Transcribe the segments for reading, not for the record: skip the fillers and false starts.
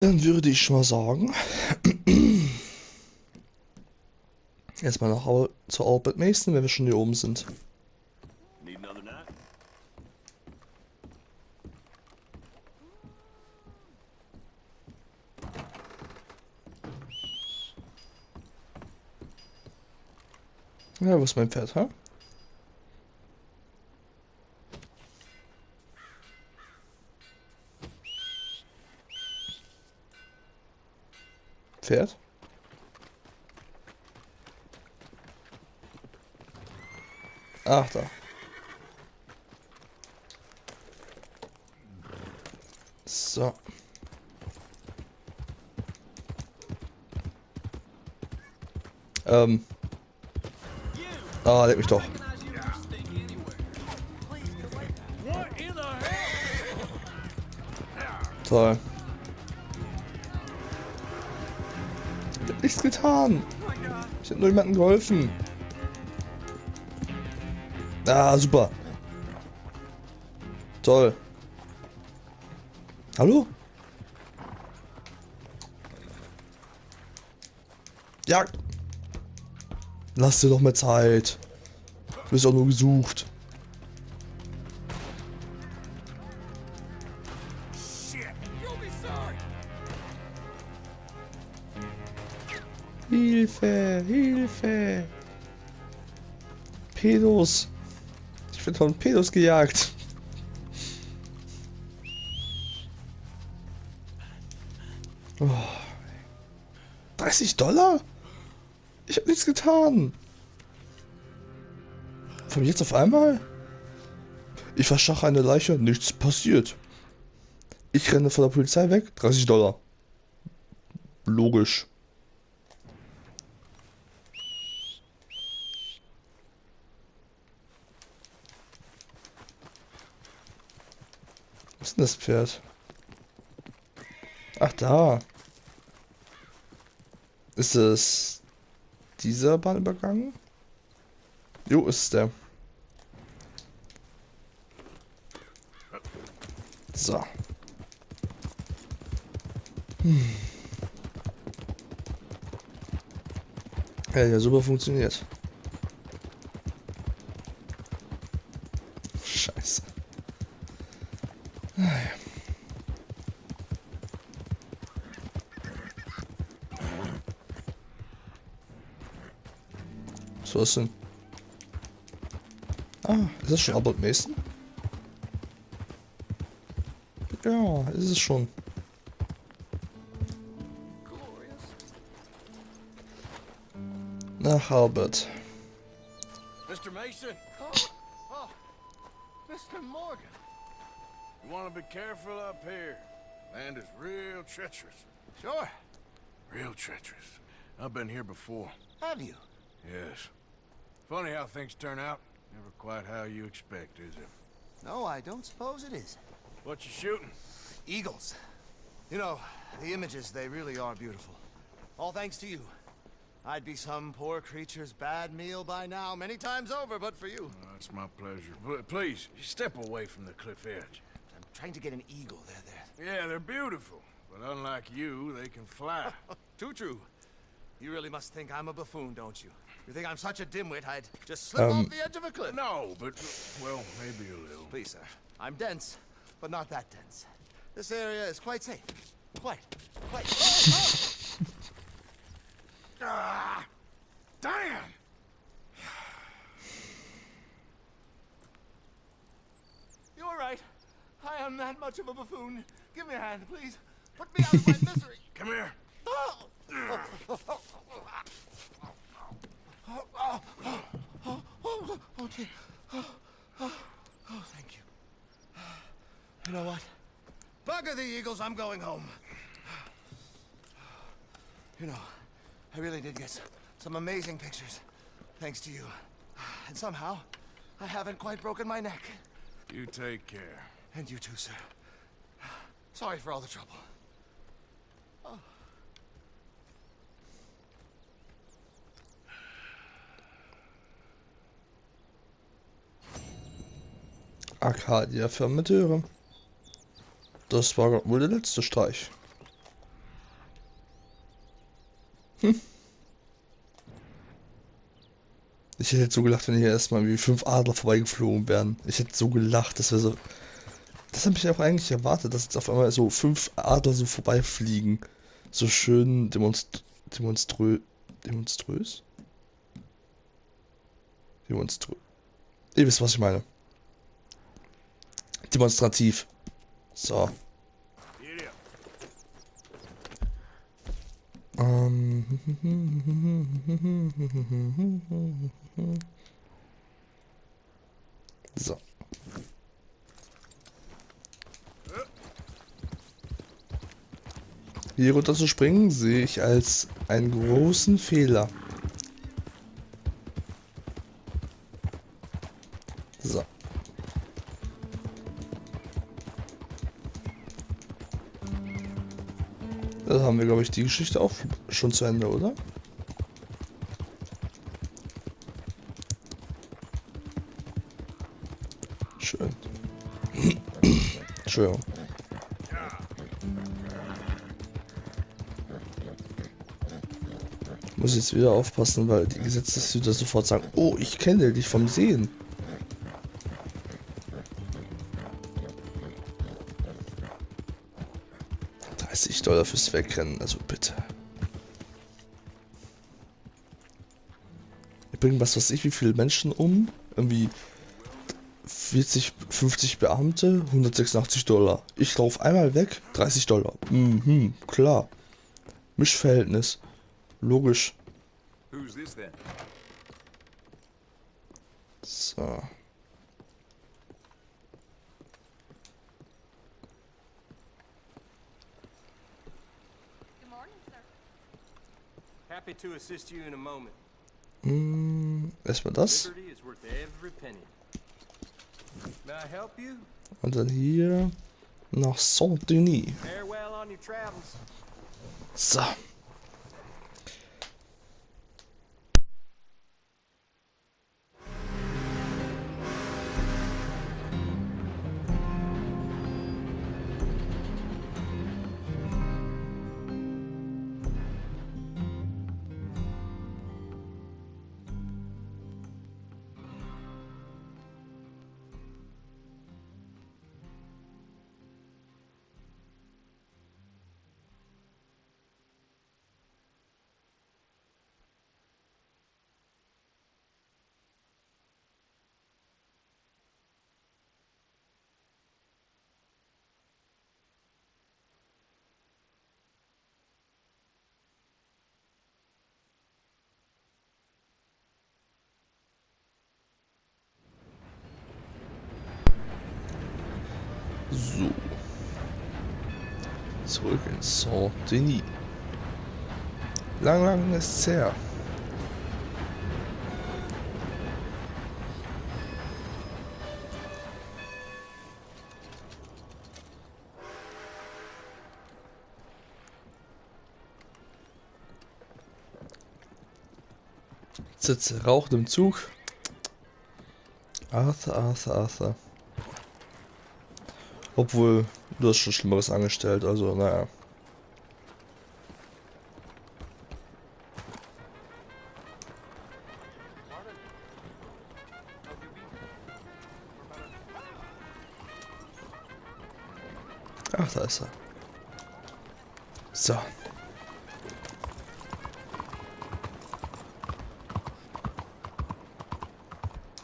Dann würde ich mal sagen, erstmal zur Arbeit nächsten, wenn wir schon hier oben sind. Need another night? Ja, wo ist mein Pferd, hä? Pferd? Ach, da. So. Ah, leck mich doch. Toll. Ich hab nichts getan. Ich hab nur jemandem geholfen. Ah, super. Toll. Hallo? Ja. Lass dir doch mal Zeit. Du bist auch nur gesucht. Hilfe, Hilfe. Pedos. Ich bin von Pedos gejagt. Oh. $30? Ich hab nichts getan. Von jetzt auf einmal? Ich verschache eine Leiche, nichts passiert. Ich renne von der Polizei weg, $30. Logisch. Was ist denn das Pferd? Ach, da. Ist es dieser Bahnübergang? Jo, ist es der. So. Ja, ja, super funktioniert. Scheiße. So ist denn. Ah, ist das schon Albert Mason? Ja, ist es schon. Nach Albert. Mr. Mason, Oh, Mr. Morgan. you want to be careful up here. Land is real treacherous. Sure. Real treacherous. I've been here before. Have you? Yes. Funny how things turn out. Never quite how you expect, is it? No, I don't suppose it is. What you shooting? Eagles. You know, the images, they really are beautiful. All thanks to you. I'd be some poor creature's bad meal by now, many times over, but for you. Oh, it's my pleasure. Please, step away from the cliff edge. I'm trying to get an eagle. They're Yeah, they're beautiful. But unlike you, they can fly. too true. You really must think I'm a buffoon, don't you? You think I'm such a dimwit I'd just slip off the edge of a cliff? No, but, well, maybe a little. Please, sir. I'm dense, but not that dense. This area is quite safe. Quite. Oh, Ah! Damn! You're right. I am that much of a buffoon. Give me a hand, please. Put me out of my misery. Come here. Oh, dear. Oh, thank you. You know what? Bugger the Eagles, I'm going home. You know, I really did get some amazing pictures, thanks to you. And somehow, I haven't quite broken my neck. You take care. And you too, sir. Sorry for all the trouble. Arcadia für Amateure. Das war wohl der letzte Streich. Ich hätte so gelacht, wenn hier erstmal wie 5 Adler vorbeigeflogen wären. Ich hätte so gelacht, das wäre so. Das habe ich auch eigentlich erwartet, dass jetzt auf einmal so 5 Adler so vorbeifliegen. So schön demonströs? Ihr wisst, was ich meine. Demonstrativ. So. So. Hier runter zu springen, sehe ich als einen großen Fehler. So. Da haben wir, glaube ich, die Geschichte auch schon zu Ende, oder? Schön. Entschuldigung. Muss jetzt wieder aufpassen, weil die Gesetzeshüter sofort sagen, oh, ich kenne dich vom Sehen. $30 fürs Wegrennen, also bitte. Wir bringen was weiß ich, wie viele Menschen um? Irgendwie 40, 50 Beamte, $186. Ich laufe einmal weg, $30. Mhm, klar. Mischverhältnis. Logisch. Who's this then? So. Good morning, sir. Happy to assist you in a moment. Erstmal das. Liberty is worth every penny. May I help you? Und dann hier nach Saint-Denis. Farewell on your travels. So. So. Zurück in Saint-Denis. Lang ist es her. Sitze raucht im Zug. Arthur. Obwohl, du hast schon Schlimmeres angestellt, also naja. Ach, da ist er. So.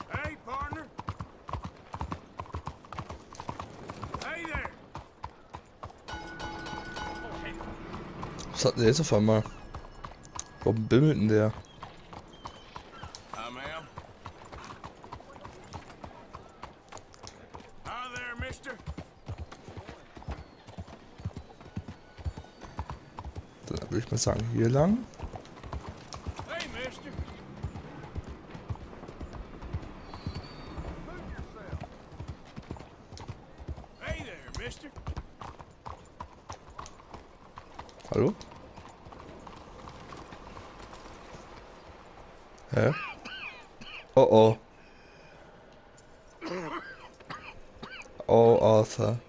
Hey, partner. Hey there. Was hat denn jetzt auf einmal? Warum bimmelt denn der? Hi, ma'am. Hi there, mister. Dann würde ich mal sagen, hier lang. Hey, mister. Move yourself. Hey there, mister. Hallo? Hä? Oh oh. Oh, Arthur.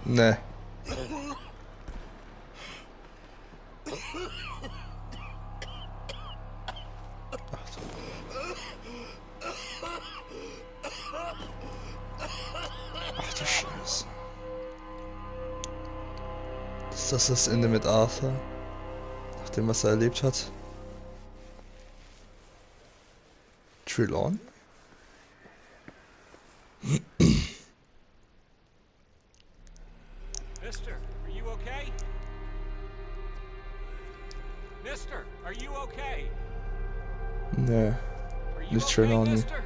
Ne. Ach du Scheiße. Ist das das Ende mit Arthur? Nach dem, was er erlebt hat? Trelawney? Mister, are you okay? Mister, are you okay? Nee, Are you nicht okay, Trelawney. mister?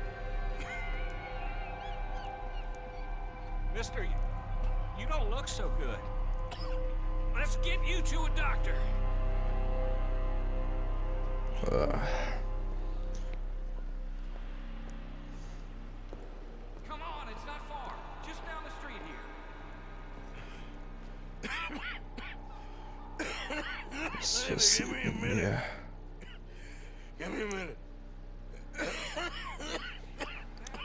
Mister, you don't look so good. Let's get you to a doctor. Come on, it's not far. Just down the street here. Was passiert mit mir? Give me a minute.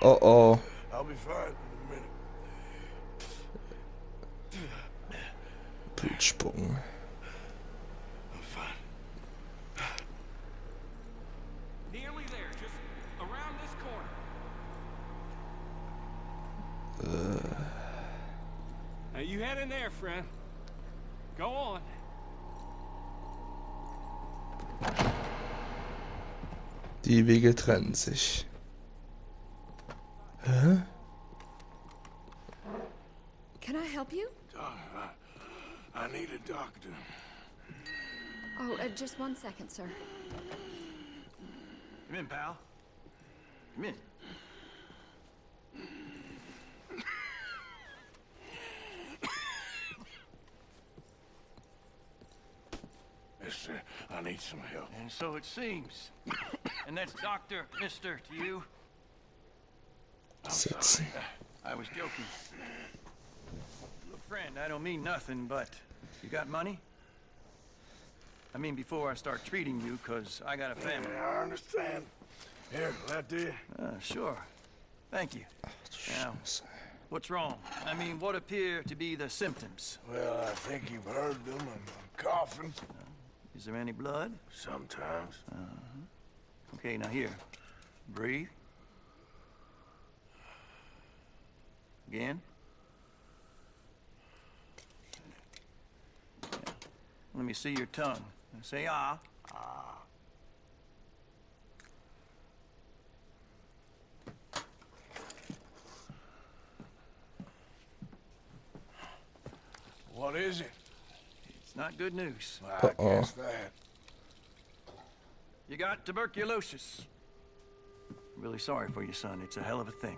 Oh oh. I'll be fine in a minute. Blut spucken. I'm fine. Nearly there, just around this corner. Now you head in there, friend. Go on. Die Wege trennen sich. Hä? Can I help you? I need a doctor. Oh, just 1 second, sir. Come in, pal. Come in. Mister, I need some help. And so it seems. And that's Doctor, Mister to you? Sitzen. I was joking. Look, friend, I don't mean nothing, but you got money? I mean, before I start treating you, 'cause I got a family. I understand. Here, that do you? Sure. Thank you. Now, what's wrong? I mean, what appear to be the symptoms? Well, I think you've heard them. I'm coughing. Is there any blood? Sometimes. Okay, now here. Breathe. Again. Yeah. Let me see your tongue. Say ah. What is it? It's not good news. I guess that. You got tuberculosis. Really sorry for you, son. It's a hell of a thing.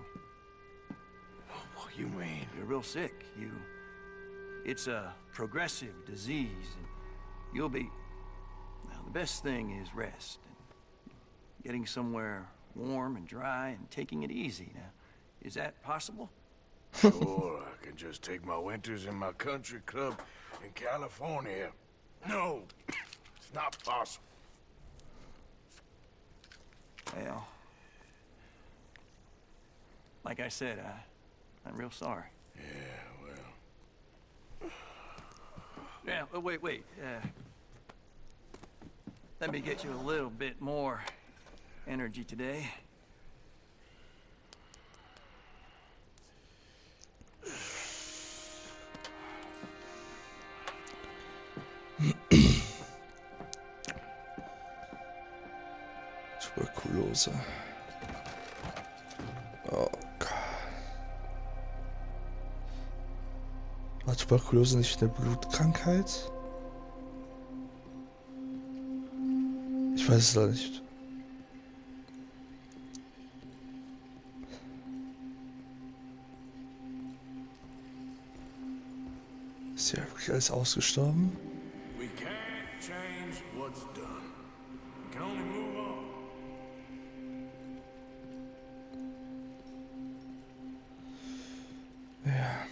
What you mean? You're real sick. It's a progressive disease, and you'll be... Now, the best thing is rest, and getting somewhere warm and dry, and taking it easy. Now, is that possible? Sure, I can just take my winters in my country club in California. No, it's not possible. Well, like I said, I'm real sorry. Yeah, well, Yeah, wait. Let me get you a little bit more energy today. Tuberkulose. Oh Gott. War Tuberkulose nicht eine Blutkrankheit? Ich weiß es leider nicht. Ist ja wirklich alles ausgestorben? we can't change what's done. We can only move on. Ja.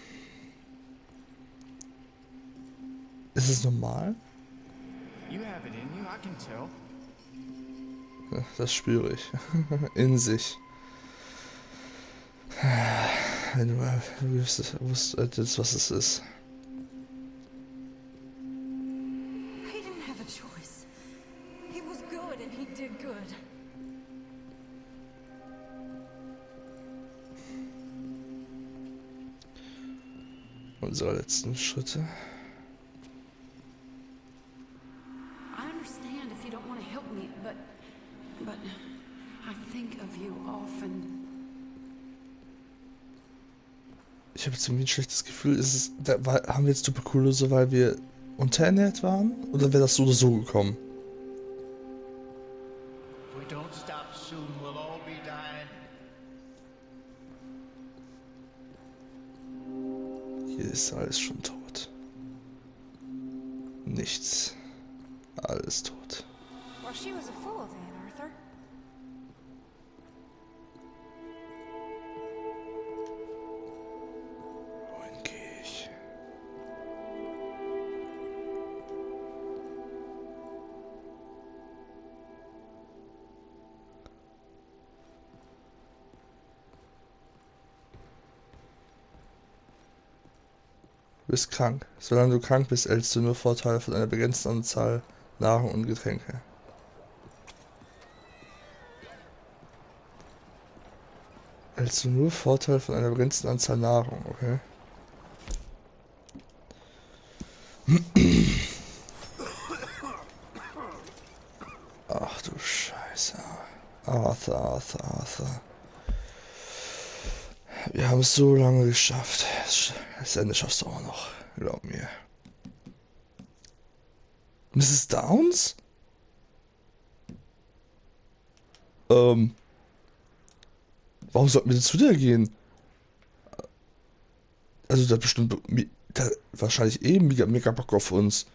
Ist es normal? You have it in you, I can tell. Das spüre ich. In sich. Wenn du mal wüsstest, was es ist. Raiden, have a choice. He was good and he did good. Unsere letzten Schritte. I understand if you don't want to help me, but I think of you often. Ich habe jetzt irgendwie ein schlechtes Gefühl. Haben wir jetzt Tuberkulose, weil wir unterernährt waren? Oder wäre das so oder so gekommen? If we don't stop soon, we'll all be dying. Hier ist alles schon tot. Nichts. Alles tot. Well, she was a fool then, Arthur. Wohin gehe ich? Du bist krank. Solange du krank bist, erhältst du nur Vorteile von einer begrenzten Anzahl Nahrung und Getränke. Erhältst du nur Vorteile von einer begrenzten Anzahl Nahrung, okay? Ach du Scheiße. Arthur. Wir haben es so lange geschafft. Das Ende schaffst du auch noch. Glaub mir. Mrs. Downs? Warum sollten wir denn zu der gehen? Also der hat bestimmt wahrscheinlich mega Bock auf uns.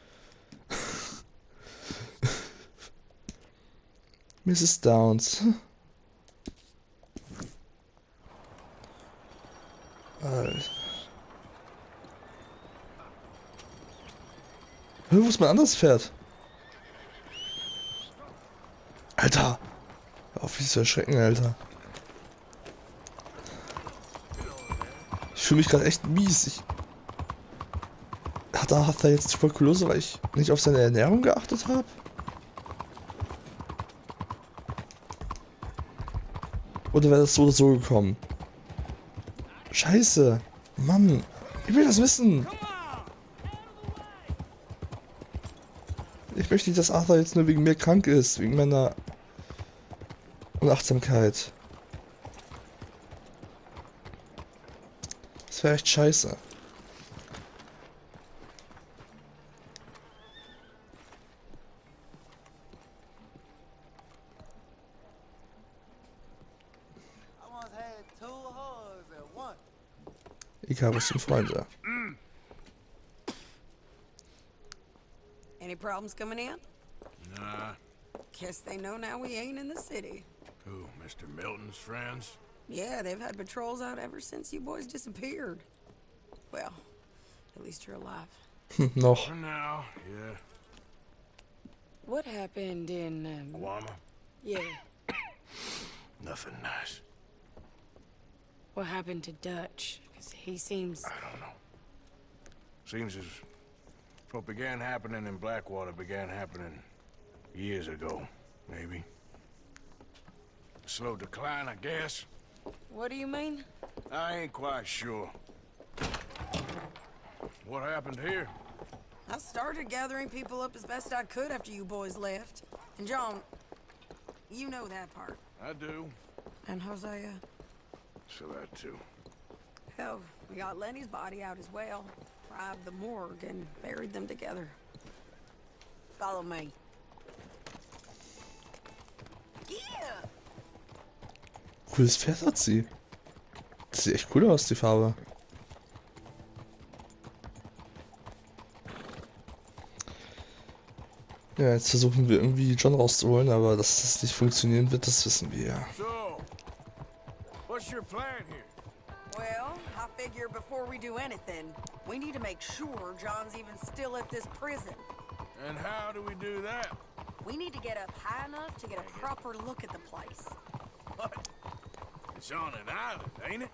Mrs. Downs. Alter. Wo ist mein anderes Pferd? Alter! Hör auf mich zu erschrecken, Alter. Ich fühle mich gerade echt mies. Hat er jetzt Tuberkulose, weil ich nicht auf seine Ernährung geachtet habe? Oder wäre das so oder so gekommen? Scheiße! Mann! Ich will das wissen! Ich möchte nicht, dass Arthur jetzt nur wegen mir krank ist, wegen meiner Unachtsamkeit. Das wäre echt scheiße. Icarus und Freunde. Any problems coming in? Nah. Guess they know now we ain't in the city. Who, Mr. Milton's friends? Yeah, they've had patrols out ever since you boys disappeared. Well, at least you're alive. Noch. For now, yeah. What happened in, Guama? yeah, Nothing nice. what happened to Dutch? 'Cause he seems... I don't know. Seems as what began happening in Blackwater began happening years ago, maybe. Slow decline, I guess. What do you mean? I ain't quite sure. What happened here? I started gathering people up as best I could after you boys left. And John, you know that part. I do. And Hosea? So that too. Hell, we got Lenny's body out as well. Robbed the morgue and buried them together. Follow me. Yeah! Cooles Pferd hat sie. Das sieht echt cool aus, die Farbe. Ja, jetzt versuchen wir irgendwie John rauszuholen, aber dass das nicht funktionieren wird, das wissen wir ja. So, what's your plan here? Well, I figure before we do anything, we need to make sure John's even still at this prison. And how do we do that? We need to get up high enough to get a proper look at the place. What? It's on an island, ain't it?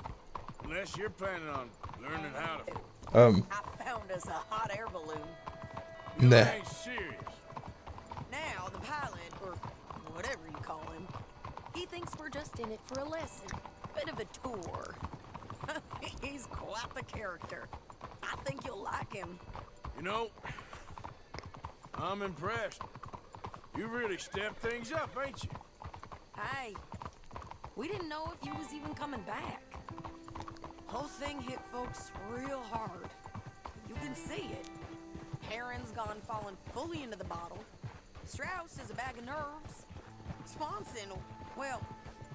Unless you're planning on learning how to... I found us a hot air balloon. You Nah. ain't serious. in it for a lesson. Bit of a tour. He's quite the character. I think you'll like him. You know, I'm impressed. You really stepped things up, ain't you? Hey, we didn't know if you was even coming back. Whole thing hit folks real hard. You can see it. Heron's gone falling fully into the bottle. Strauss is a bag of nerves.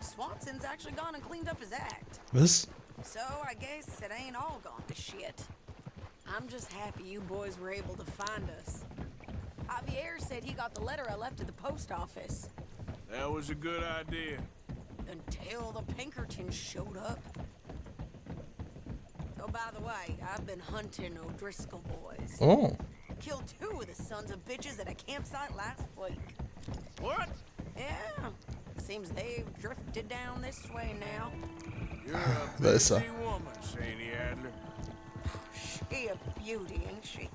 Swanson's actually gone and cleaned up his act. Was? So I guess it ain't all gone to shit. I'm just happy you boys were able to find us. Javier said he got the letter I left at the post office. That was a good idea. Until the Pinkertons showed up. Oh, by the way, I've been hunting O'Driscoll boys. Oh. Killed 2 of the sons of bitches at a campsite last week. What? Yeah. Seems they've drifted down this way now. You're a Da ist er. busy woman, Sadie Adler. She a beauty, ain't she?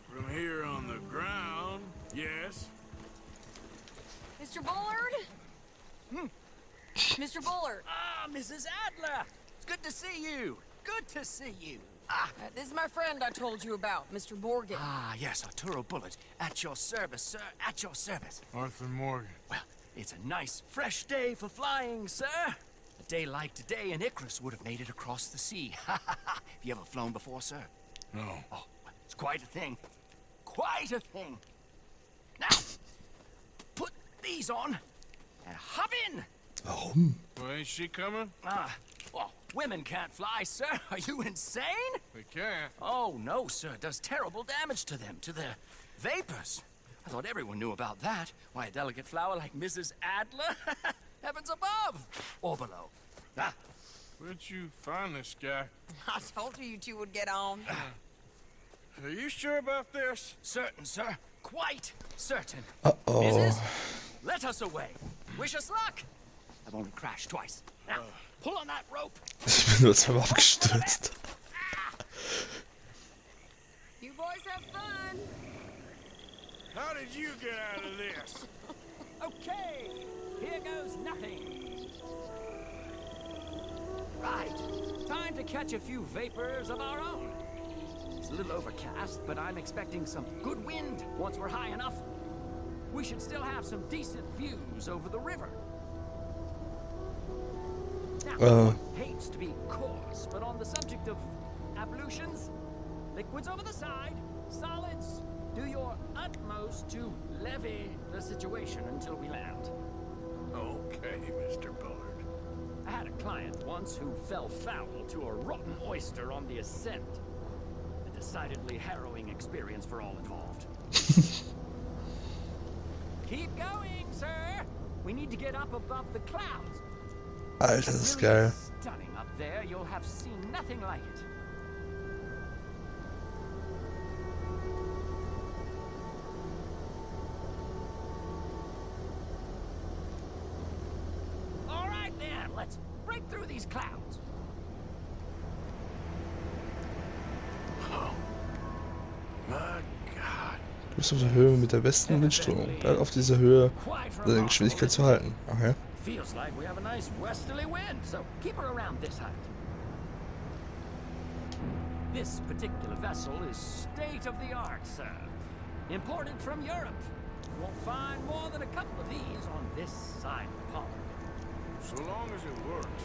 From here on the ground, yes. Mr. Bullard? Mr. Bullard. Ah, Mrs. Adler! It's good to see you. Good to see you. This is my friend I told you about, Mr. Morgan. Ah, yes, Arturo Bullet. At your service, sir. At your service. Arthur Morgan. Well, it's a nice, fresh day for flying, sir. A day like today, an Icarus would have made it across the sea. Have you ever flown before, sir? No. Oh, it's quite a thing. Quite a thing. Now, put these on and hop in. Warum? Well, ain't she coming? Well, women can't fly, sir. Are you insane? We can't. Oh, no, sir. It does terrible damage to them, to their vapors. I thought everyone knew about that. Why, a delicate flower like Mrs. Adler? Heavens above or below. Where'd you find this guy? I told you two would get on. Are you sure about this? Certain, sir. Quite certain. Uh-oh. Mrs., let us away. Wish us luck. I've only crashed twice. Now, pull on that rope. Ich bin nur zweimal abgestürzt. You boys have fun. How did you get out of this? Okay, here goes nothing. Right. Time to catch a few vapors of our own. It's a little overcast, but I'm expecting some good wind once we're high enough. We should still have some decent views over the river. Now, hates to be coarse, but on the subject of ablutions, liquids over the side, solids, do your utmost to levy the situation until we land. Okay, Mr. Bullard. I had a client once who fell foul to a rotten oyster on the ascent. A decidedly harrowing experience for all involved. Keep going, sir. We need to get up above the clouds. Alter, das ist Really geil. stunning up there. You'll have seen nothing like it. All right, then. Let's break through these clouds. My God. Du bist auf der Höhe mit der besten Windströmung. Bleib auf dieser Höhe, deine Geschwindigkeit zu halten. Okay. Feels like we have a nice westerly wind, so keep her around this height. This particular vessel is state-of-the-art, sir. Imported from Europe. You won't find more than a couple of these on this side of the pond. So long as it works.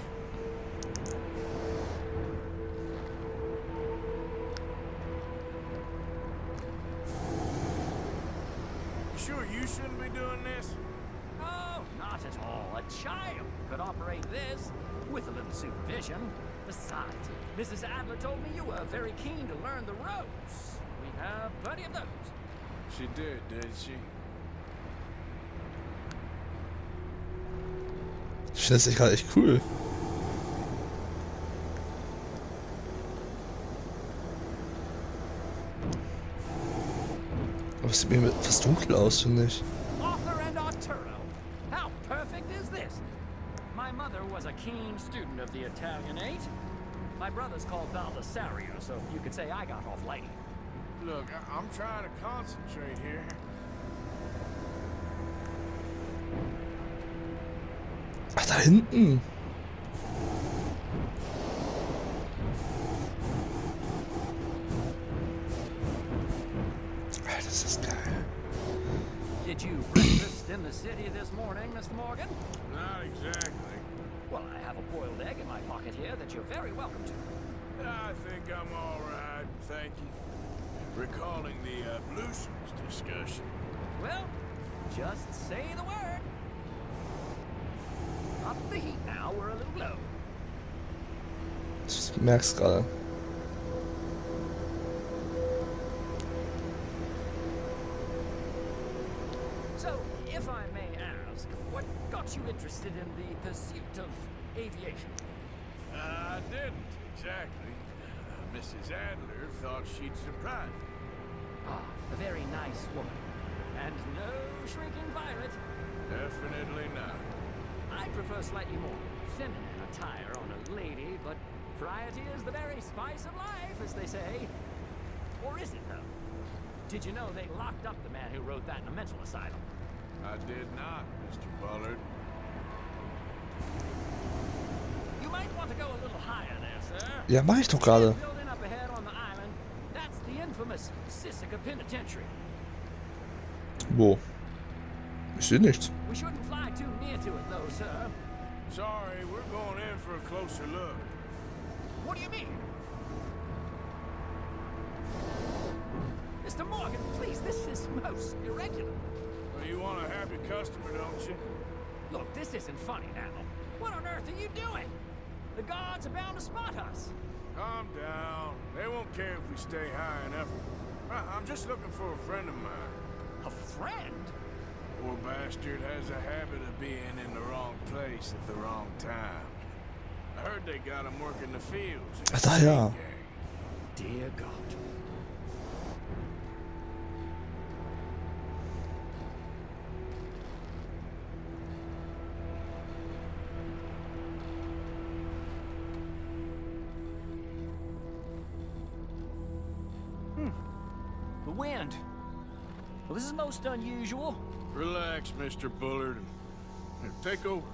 You sure you shouldn't be doing this? Oh, not at all. A child could operate this with a little supervision. Besides, Mrs. Adler told me you were very keen to learn the ropes. We have plenty of those. She did she? Ich finde das echt gerade echt cool. Aber es sieht mir etwas dunkel aus, finde ich. Arthur and Arturo. How perfect is this? My mother was a keen student of the Italian 8. My brother's called Baldessario, so you could say I got off light. Look, I'm trying to concentrate here. Ach, da hinten. Das ist geil. Did you breakfast in the city this morning, Mr. Morgan? Not exactly. Well, I have a boiled egg in my pocket here that you're very welcome to. I think I'm all right, thank you. Recalling the ablutions discussion. Well, just say the word. Up the heat now, we're a little low. Ich merk's gerade. So, if I may ask, what got you interested in the pursuit of aviation? I didn't exactly. Mrs. Adler thought she'd surprise me. Ah, a very nice woman. And no shrinking violet. Definitely not. I prefer slightly more feminine attire on a lady, but variety is the very spice of life, as they say. Or is it, though? Did you know they locked up the man who wrote that in a mental asylum? I did not, Mr. Bullard. You might want to go a little higher there, sir. Ja, mach ich doch gerade. Building up ahead on the island, that's the infamous Sisika Penitentiary. Wo? Ich sehe nichts. We shouldn't fly too near to it, though, sir. Sorry, we're going in for a closer look. What do you mean? Mr. Morgan, please, this is most irregular. Well, you want a happy customer, don't you? Look, this isn't funny now. What on earth are you doing? The guards are bound to spot us. Calm down. They won't care if we stay high enough. I'm just looking for a friend of mine. A friend? Poor bastard has a habit of being in the wrong place at the wrong time. I heard they got him working the fields. in a Ach, da ja. gang. Dear God. The wind. Well, this is most unusual. Relax, Mr. Bullard. Here, take over.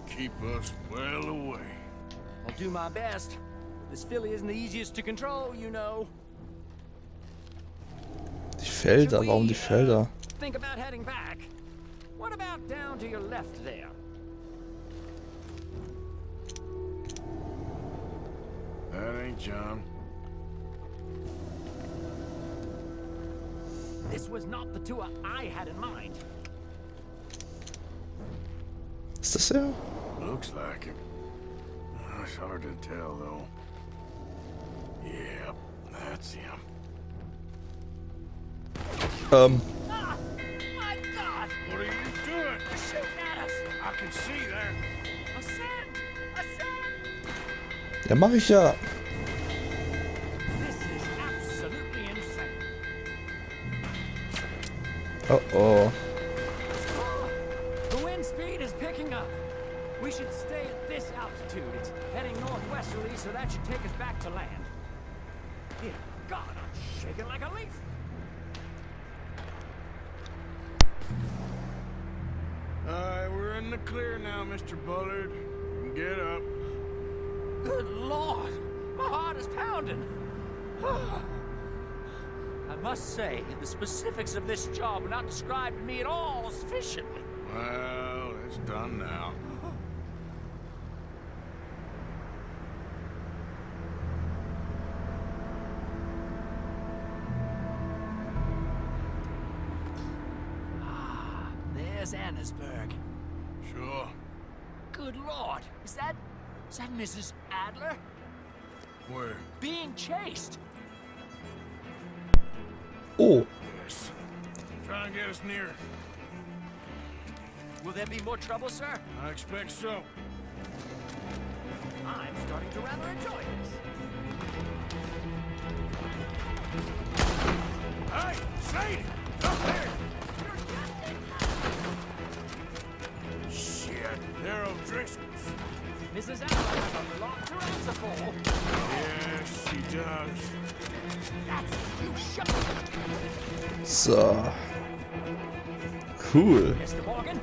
Keep us well away. I'll do my best. This filly isn't the easiest to control, you know. Die Felder, warum die Felder? Think about heading back. What about down to your left there? That ain't John. This was not the tour I had in mind. Ist das er? Looks like it. It's hard to tell, though. Yep, that's him. Ah! My God! What are you doing? They're shooting at us! I can see that. Ascend! Ascend! Ja, mach ich ja. This is absolutely insane. Oh oh. The wind speed is picking up. We should stay at this altitude. It's heading northwesterly, so that should take us back to land. Dear God, I'm shaking like a leaf. Alright, we're in the clear now, Mr. Bullard. You can get up. Good Lord, my heart is pounding. I must say, the specifics of this job were not described to me at all sufficiently. Well, it's done now. There's Annesburg. Sure. Good Lord, is that Mrs. Adler? Where? Being chased. Oh. Yes. Try and get us near. Will there be more trouble, sir? I expect so. I'm starting to rather enjoy this. Hey, Sadie! Up there! Shit, they're O'Driscoll's. Mrs. Adler has a lot to answer for. Yes, she does. That's you shut. So. Cool. Mr. Morgan.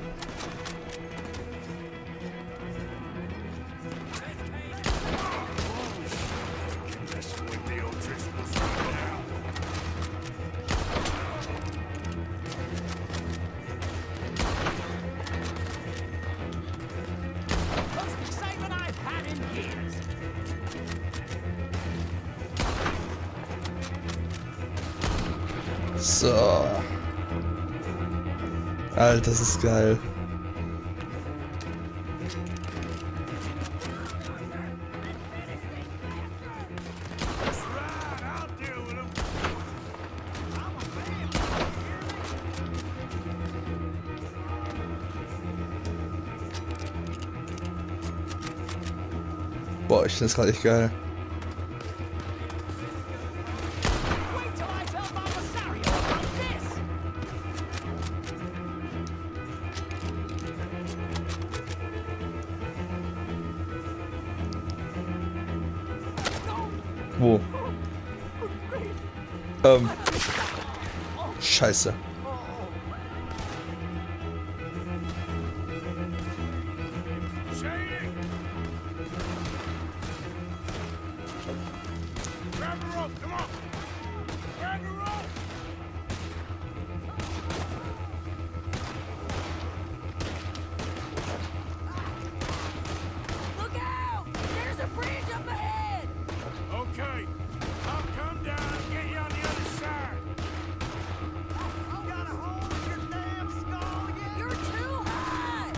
So. Alter, das ist geil. Boah, ich finde das gerade echt geil. Wait till I tell Mama Sario about this! Wo? Scheiße. Shady! Grab the rope, come on! Grab the rope! Look out! There's a bridge up ahead! Okay, I'll come down and get you on the other side. Got a hole in your damn skull yet? You're too high!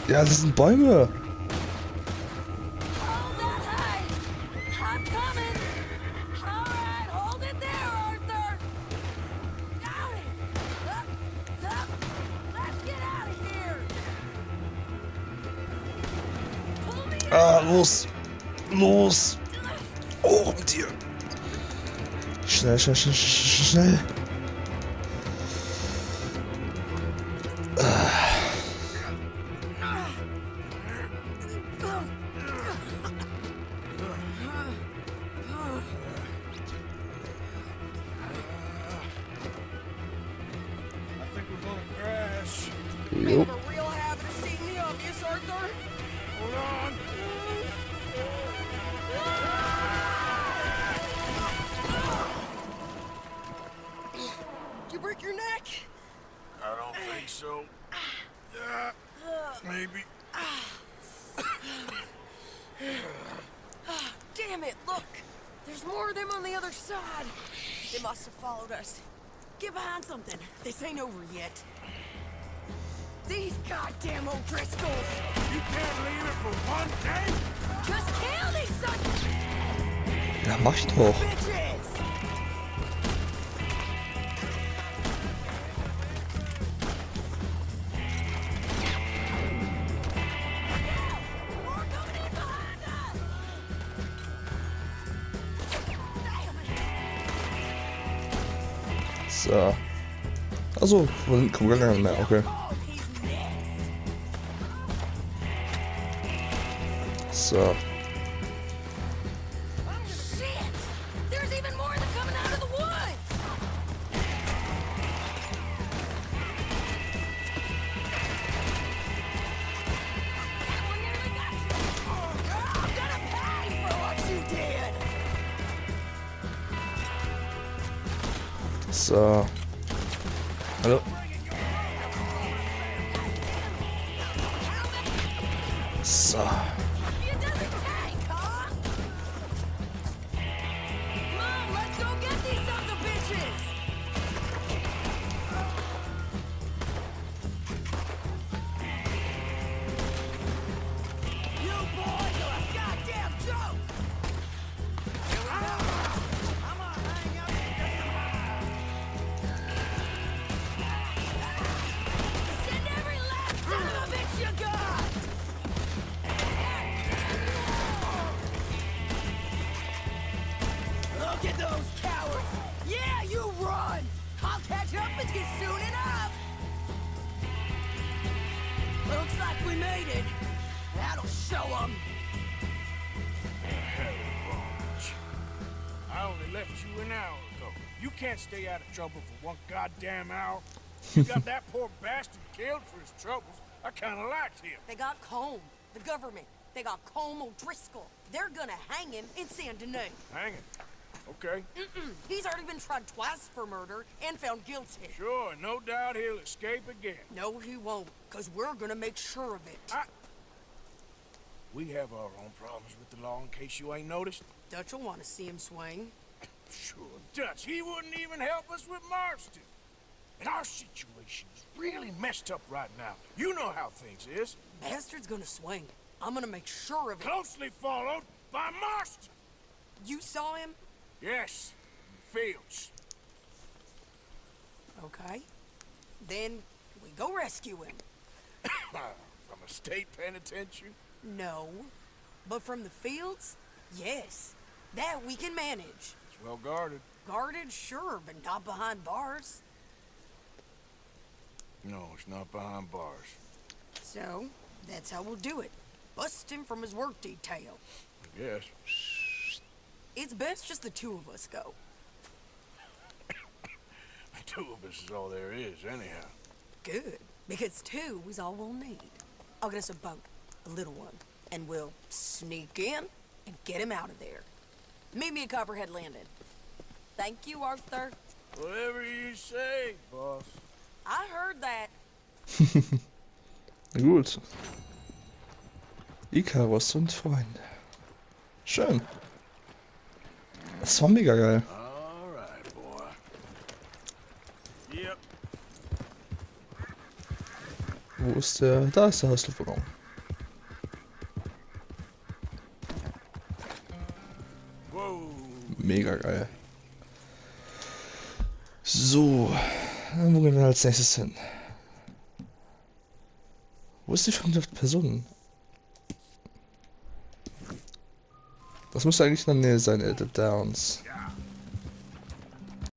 Ja, das sind Bäume. Hold that height! I'm coming! Alright, hold it there, Arthur! Got it! Up! Let's get out of here! Pull me Ah, los. Los. Hoch mit dir. Schnell, schnell, schnell, schnell. I think we're gonna crash. We Jo. have a real habit of seeing the obvious, Arthur. Hold on. Did you break your neck? I don't think so. Maybe. Damn it, look! There's more of them on the other side. They must have followed us. Get behind something. This ain't over yet. These goddamn O'Driscolls! You can't leave it for one day? Just kill these sons of Ja, mach ich doch. bitches! More coming in behind us! Damn it! So. Also, kommen wir gar nicht mehr. Okay. Oh, he's next! So. Shit! There's even more of them coming out of the woods! That one nearly got you! Oh, I'm gonna pay for what you did! So. Hallo. So. It doesn't take, huh? Come on, let's go get these sons of bitches! You boys are a goddamn joke! Here we go! I'm gonna hang up Send every last son of a bitch you got! Look at those cowards! Yeah, you run! I'll catch up with you soon enough! Looks like we made it. That'll show them. I only left you an hour ago. You can't stay out of trouble for one goddamn hour. You got that poor bastard killed for his troubles. I kinda liked him. They got Combe, the government. They got Combe O'Driscoll. They're gonna hang him in Saint Denis. Hanging. Okay. He's already been tried twice for murder and found guilty. Sure, no doubt he'll escape again. No, he won't, because we're gonna make sure of it. We have our own problems with the law in case you ain't noticed. Dutch will want to see him swing. Sure, Dutch, he wouldn't even help us with Marston. And our situation is really messed up right now. You know how things is. Bastard's gonna swing. I'm gonna make sure of it. Closely followed by Marston. You saw him? Yes, in the fields. Okay. Then we go rescue him. From a state penitentiary? No. But from the fields? Yes. That we can manage. It's well guarded. Guarded, sure, but not behind bars. No, it's not behind bars. So, that's how we'll do it. Bust him from his work detail. I guess. It's best just the two of us go. The two of us is all there is, anyhow. Good, because two is all we'll need. I'll get us a boat, a little one, and we'll sneak in and get him out of there. Meet me at Copperhead Landing. Thank you, Arthur. Whatever you say, boss. I heard that. Gut. Icarus und Freunde. Schön. Das war mega geil. All right, boy. Yep. Wo ist der? Da ist der Heißluftballon. Whoa. Mega geil. So, wo gehen wir als nächstes hin? Wo ist die fremde Person? Das muss eigentlich in der Nähe sein, Elder Downs.